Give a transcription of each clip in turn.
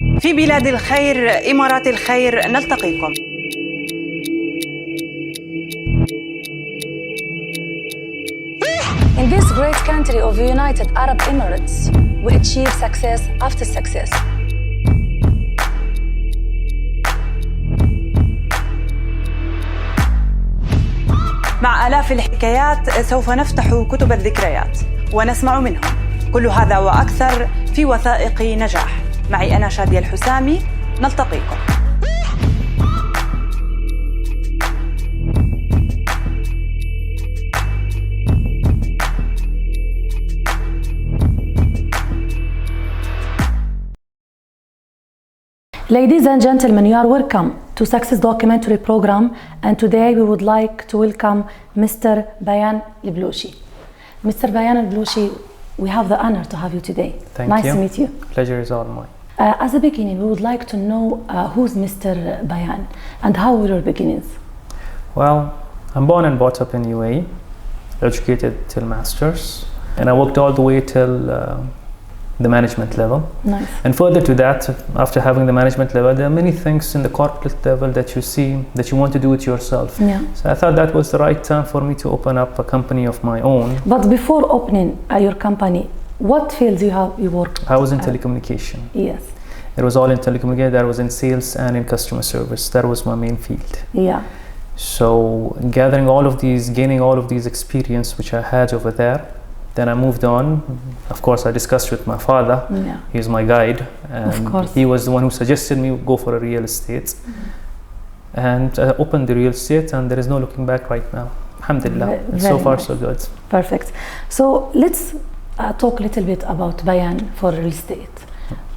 في بلاد الخير، إمارات الخير، نلتقيكم. In this great country of the United Arab Emirates, we achieve success after success. مع آلاف الحكايات سوف نفتح كتب الذكريات ونسمع منهم. كل هذا وأكثر في وثائقي نجاح. معي أنا شادية الحسامي، نلتقيكم. Ladies and gentlemen, you are welcome to Success Documentary Program, and today we would like to welcome Mr. Baiyan Balochi. Mr. Baiyan Balochi, we have the honor to have you today. Thank you. Nice to meet you. Pleasure is all mine. As a beginning, we would like to know who's Mr. Baiyan and how were your beginnings? Well, I'm born and brought up in UAE, educated till master's, and I worked all the way till the management level. Nice. And further to that, after having the management level, there are many things in the corporate level that you see that you want to do it yourself. Yeah. So I thought that was the right time for me to open up a company of my own. But before opening your company, what fields you worked? I was in telecommunication. Yes. It was all in telecommunication. That was in sales and in customer service. That was my main field. Yeah. So gathering all of these, gaining all of these experience which I had over there, then I moved on. Of course, I discussed with my father. Yeah. He's my guide, and of course. he was the one who suggested me go for a real estate. And I opened the real estate, and there is no looking back right now. Alhamdulillah. So far, nice. so good. Perfect. So let's talk a little bit about Baiyan for real estate.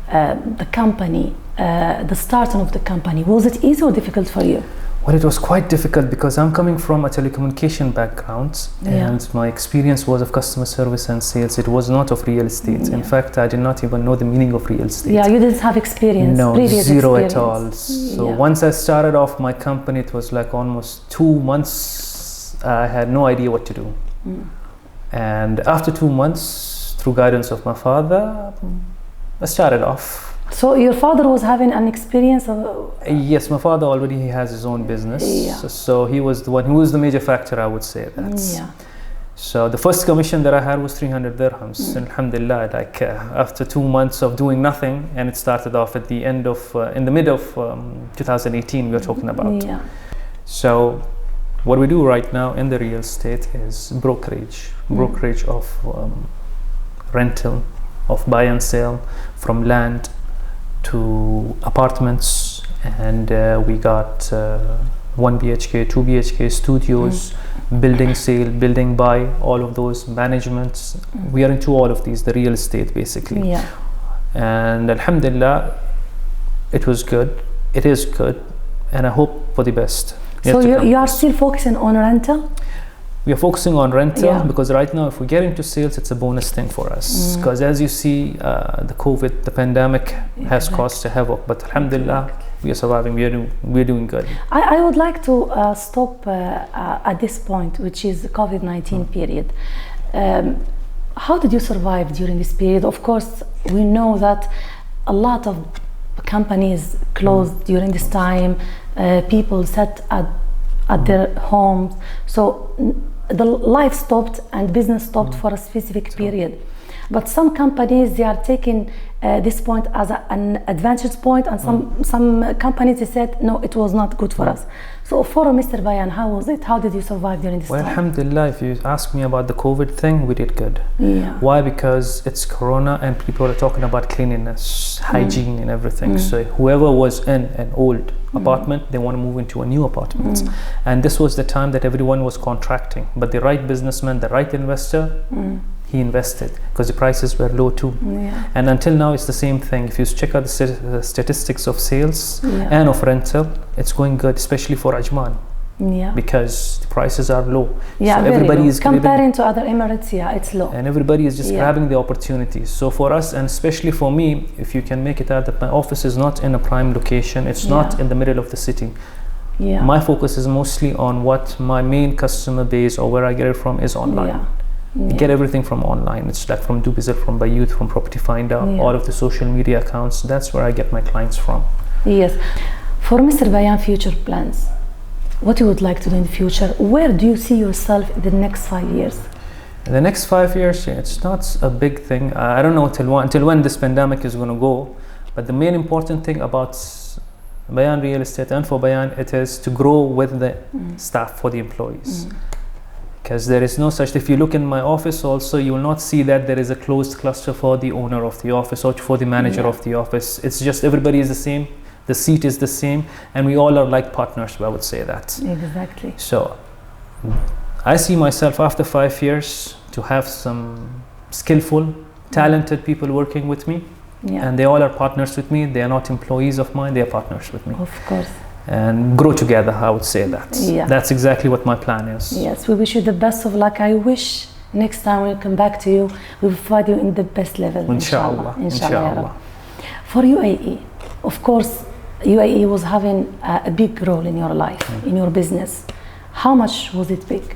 The company, the starting of the company, was it easy or difficult for you? Well, it was quite difficult because I'm coming from a telecommunication background, and my experience was of customer service and sales. It was not of real estate. In fact, I did not even know the meaning of real estate. Yeah, you didn't have experience. No, zero experience. at all. So once I started off my company, it was like almost 2 months. I had no idea what to do. And after 2 months, through guidance of my father, I started off. So your father was having an experience of... Yes, my father already he has his own business. So he was the one who was the major factor, I would say that. So the first commission that I had was 300 dirhams. And alhamdulillah, like after 2 months of doing nothing, and it started off at the end of, in the mid of 2018 we are talking about. So what we do right now in the real estate is brokerage of rental, of buy and sell, from land to apartments, and we got 1 BHK, 2 BHK studios, building sale, building buy, all of those managements. We are into all of these, the real estate basically. And alhamdulillah, it was good, it is good, and I hope for the best. So you are still focusing on rental? We are focusing on rental because right now if we get into sales, it's a bonus thing for us. Because as you see, the COVID, the pandemic has caused a havoc, but alhamdulillah, we are surviving, we are doing good. I would like to stop at this point, which is the COVID-19 period. How did you survive during this period? Of course, we know that a lot of companies closed during this time, people sat at their homes, so the life stopped and business stopped for a specific period. But some companies, they are taking this point as an advantage point, and some companies, they said no, it was not good for us. So for Mr. Baiyan, how was it? How did you survive during this time? Well, alhamdulillah, if you ask me about the COVID thing, we did good. Why? Because it's corona and people are talking about cleanliness, hygiene and everything. So whoever was in an old apartment, they want to move into a new apartment. And this was the time that everyone was contracting, but the right businessman, the right investor, he invested because the prices were low too. And until now it's the same thing. If you check out the statistics of sales and of rental, it's going good, especially for Ajman. Because the prices are low. So everybody is comparing to other Emirates, it's low. And everybody is just grabbing the opportunities. So for us, and especially for me, if you can make it out that my office is not in a prime location, it's not in the middle of the city. My focus is mostly on what my main customer base or where I get it from is online. Get everything from online. It's like from Dubizzle, from Bayut, from Property Finder, all of the social media accounts. That's where I get my clients from. Yes. For Mr. Baiyan, future plans. What you would like to do in the future? Where do you see yourself in the next 5 years? In the next 5 years, it's not a big thing. I don't know until when this pandemic is going to go. But the main important thing about Baiyan Real Estate and for Baiyan, it is to grow with the staff, for the employees. Because there is no such, if you look in my office also, you will not see that there is a closed cluster for the owner of the office or for the manager of the office. It's just everybody is the same, the seat is the same, and we all are like partners, I would say that. Exactly. So I see myself after 5 years to have some skillful, talented people working with me. And they all are partners with me. They are not employees of mine, they are partners with me. Of course. And grow together, I would say that. That's exactly what my plan is. Yes, we wish you the best of luck. I wish next time we come back to you, we will provide you in the best level. Inshallah. Inshallah. For UAE, of course, UAE was having a big role in your life, in your business. How much was it big?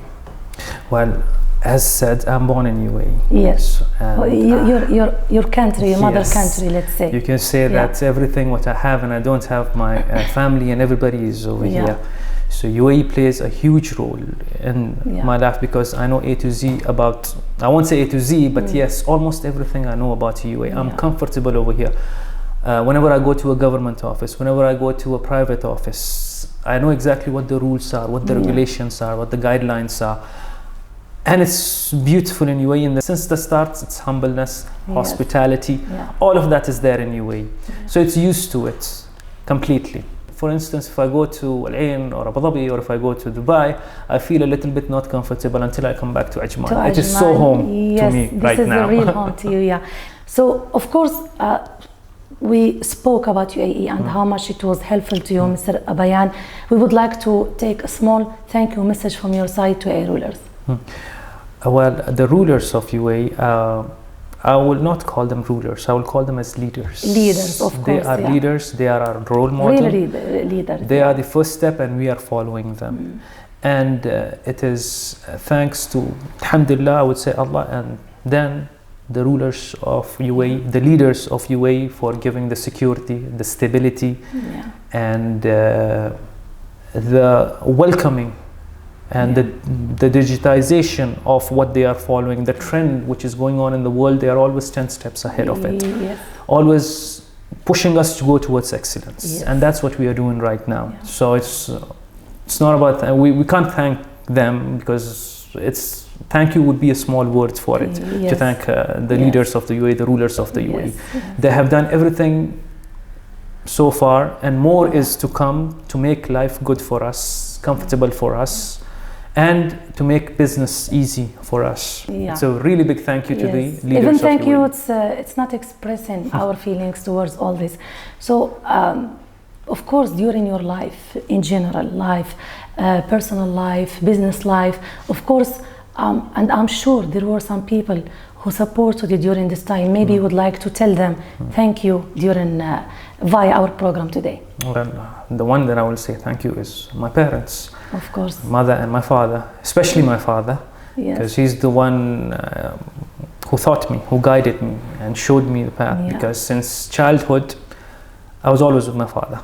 Well, as said, I'm born in UAE. Yes. Your country, your mother country, let's say. You can say that everything what I have and I don't have, my family and everybody is over here. So UAE plays a huge role in my life because I know A to Z about, I won't say A to Z, but yes, almost everything I know about UAE. I'm comfortable over here. Whenever I go to a government office, whenever I go to a private office, I know exactly what the rules are, what the regulations are, what the guidelines are. And it's beautiful in UAE. Since the start, it's humbleness, hospitality, all of that is there in UAE. So it's used to it completely. For instance, if I go to Al-Ain or Abu Dhabi or if I go to Dubai, I feel a little bit not comfortable until I come back to Ajman. It is so home to me right now. This is a real home to you, So, of course, we spoke about UAE and how much it was helpful to you, Mr. Baiyan. We would like to take a small thank you message from your side to UAE rulers. Well, the rulers of UAE, I will not call them rulers, I will call them as leaders. Leaders, of course. They are leaders, they are our role model. Really leaders. They are the first step and we are following them. And it is thanks to, alhamdulillah, I would say Allah, and then the rulers of UAE, the leaders of UAE for giving the security, the stability, and the welcoming and the digitization of what they are following, the trend which is going on in the world. They are always 10 steps ahead of it, always pushing us to go towards excellence, and that's what we are doing right now. So it's not about, we can't thank them because it's, thank you would be a small word for it, to thank the leaders of the UAE, the rulers of the UAE. They have done everything so far and more is to come to make life good for us, comfortable for us, and to make business easy for us. So really big thank you to the leaders Even of thank you, UAE. It's not expressing our feelings towards all this. So of course during your life, in general life, personal life, business life, of course, and I'm sure there were some people who supported you during this time. Maybe you would like to tell them thank you during via our program today. Well, the one that I will say thank you is my parents. Of course. Mother and my father, especially my father, because he's the one who taught me, who guided me and showed me the path. Because since childhood, I was always with my father.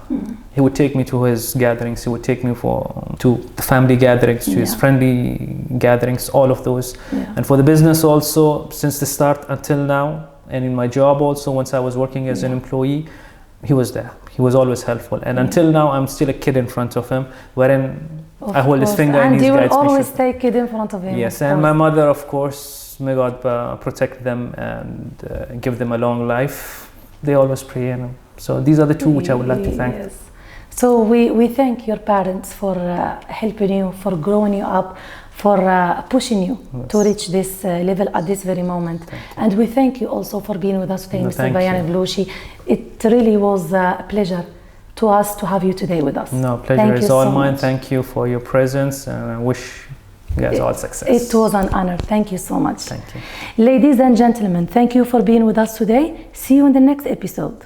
He would take me to his gatherings, he would take me to the family gatherings, to his friendly gatherings, all of those. And for the business also, since the start until now, and in my job also, once I was working as an employee, he was there. He was always helpful. And until now, I'm still a kid in front of him, wherein I hold his finger and he guides me. And you will always take kid in front of him. Yes, and my mother, of course, may God protect them and give them a long life. They always pray, and so these are the two which I would like to thank. So we thank your parents for helping you, for growing you up, for pushing you to reach this level at this very moment. And we thank you also for being with us today, Mr. Baiyan Balochi. It really was a pleasure to us to have you today with us. No, pleasure is all mine. Thank you for your presence, and I wish you guys all success. It was an honor. Thank you so much. Thank you. Ladies and gentlemen, thank you for being with us today. See you in the next episode.